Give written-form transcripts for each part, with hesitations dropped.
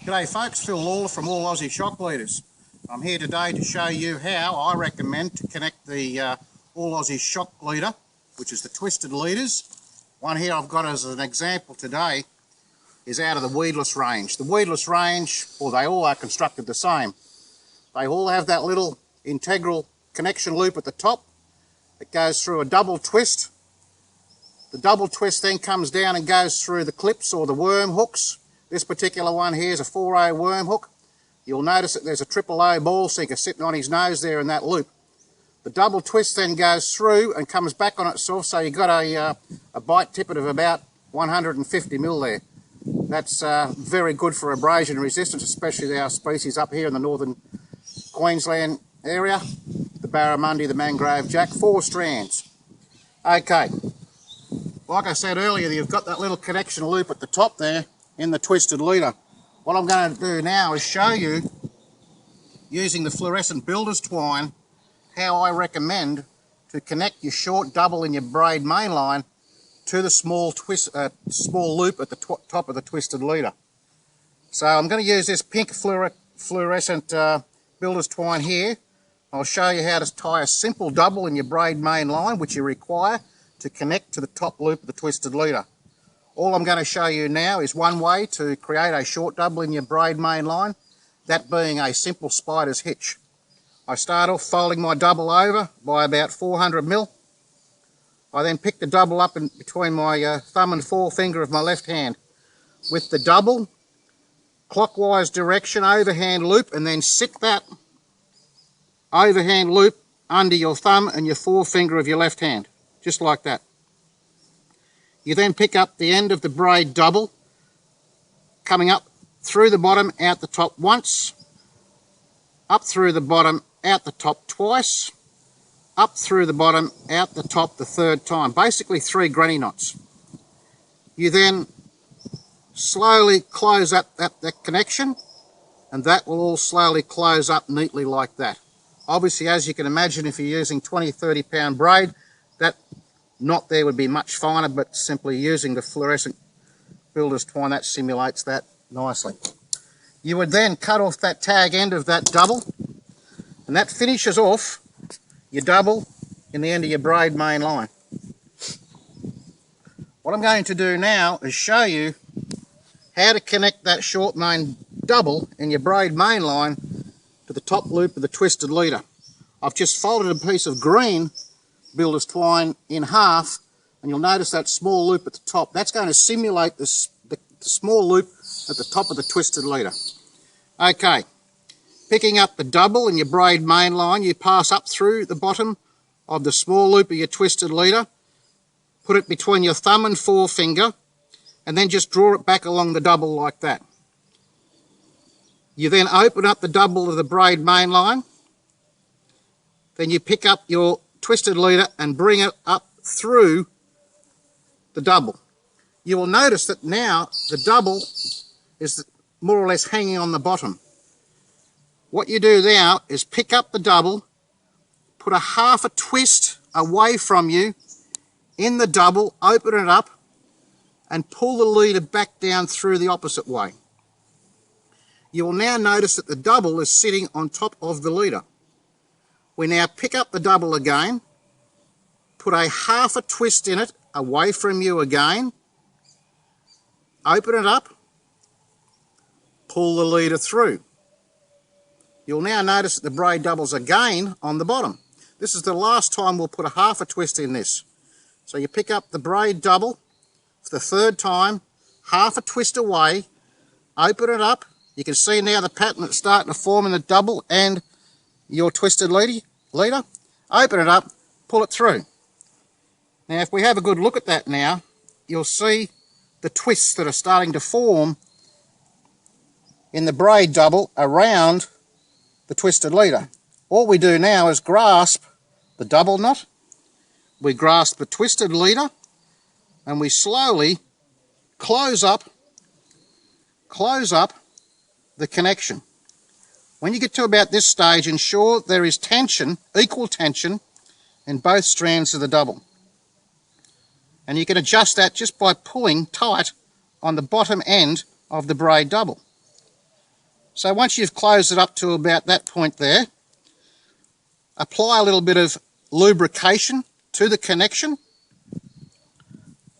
G'day folks, Phil Lawlor from All Aussie Shock Leaders. I'm here today to show you how I recommend to connect the All Aussie Shock Leader, which is the twisted leaders. One here I've got as an example today is out of the weedless range. The weedless range, well, they all are constructed the same. They all have that little integral connection loop at the top that goes through a double twist. The double twist then comes down and goes through the clips or the worm hooks. This particular one here is a 4O worm hook. You'll notice that there's a triple O ball sinker sitting on his nose there in that loop. The double twist then goes through and comes back on itself, so you've got a bite tippet of about 150 mil there. That's very good for abrasion resistance, especially our species up here in the northern Queensland area. The barramundi, the mangrove jack, 4 strands. Okay, like I said earlier, you've got that little connection loop at the top there in the twisted leader. What I'm going to do now is show you, using the fluorescent builder's twine, how I recommend to connect your short double in your braid mainline to the small loop at the top of the twisted leader. So I'm going to use this pink fluorescent builder's twine here. I'll show you how to tie a simple double in your braid mainline, which you require to connect to the top loop of the twisted leader. All I'm going to show you now is one way to create a short double in your braid mainline, that being a simple spider's hitch. I start off folding my double over by about 400 mil. I then pick the double up in between my thumb and forefinger of my left hand. With the double, clockwise direction overhand loop, and then sit that overhand loop under your thumb and your forefinger of your left hand, just like that. You then pick up the end of the braid double, coming up through the bottom, out the top once, up through the bottom, out the top twice, up through the bottom, out the top the third time. Basically 3 granny knots. You then slowly close up that connection, and that will all slowly close up neatly like that. Obviously, as you can imagine, if you're using 20-30 pound braid, that knot there would be much finer, but simply using the fluorescent builder's twine, that simulates that nicely. You would then cut off that tag end of that double, and that finishes off your double in the end of your braid main line. What I'm going to do now is show you how to connect that short main double in your braid main line to the top loop of the twisted leader. I've just folded a piece of green builder's twine in half, and you'll notice that small loop at the top. That's going to simulate the small loop at the top of the twisted leader. Okay, picking up the double in your braid main line, you pass up through the bottom of the small loop of your twisted leader, put it between your thumb and forefinger, and then just draw it back along the double like that. You then open up the double of the braid main line, then you pick up your twisted leader and bring it up through the double. You will notice that now the double is more or less hanging on the bottom. What you do now is pick up the double, put a half a twist away from you in the double, open it up, and pull the leader back down through the opposite way. You will now notice that the double is sitting on top of the leader. We now pick up the double again, put a half a twist in it away from you again, open it up, pull the leader through. You'll now notice that the braid double's again on the bottom. This is the last time we'll put a half a twist in this. So you pick up the braid double for the third time, half a twist away, open it up. You can see now the pattern that's starting to form in the double and your twisted leader. Open it up, pull it through. Now if we have a good look at that now, you'll see the twists that are starting to form in the braid double around the twisted leader. All we do now is grasp the double knot, we grasp the twisted leader, and we slowly close up the connection. When you get to about this stage, ensure there is tension, equal tension, in both strands of the double. And you can adjust that just by pulling tight on the bottom end of the braid double. So once you've closed it up to about that point there, apply a little bit of lubrication to the connection,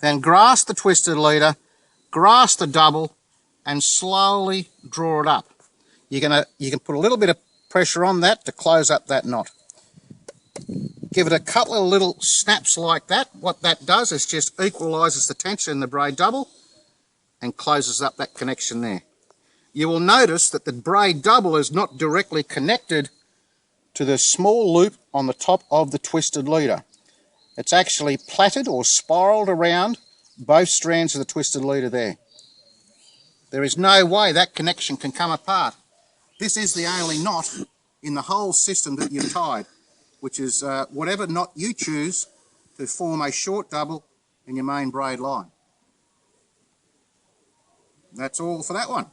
then grasp the twisted leader, grasp the double, and slowly draw it up. You can put a little bit of pressure on that to close up that knot. Give it a couple of little snaps like that. What that does is just equalises the tension in the braid double and closes up that connection there. You will notice that the braid double is not directly connected to the small loop on the top of the twisted leader. It's actually plaited or spiraled around both strands of the twisted leader there. There is no way that connection can come apart. This is the only knot in the whole system that you've tied, which is whatever knot you choose to form a short double in your main braid line. That's all for that one.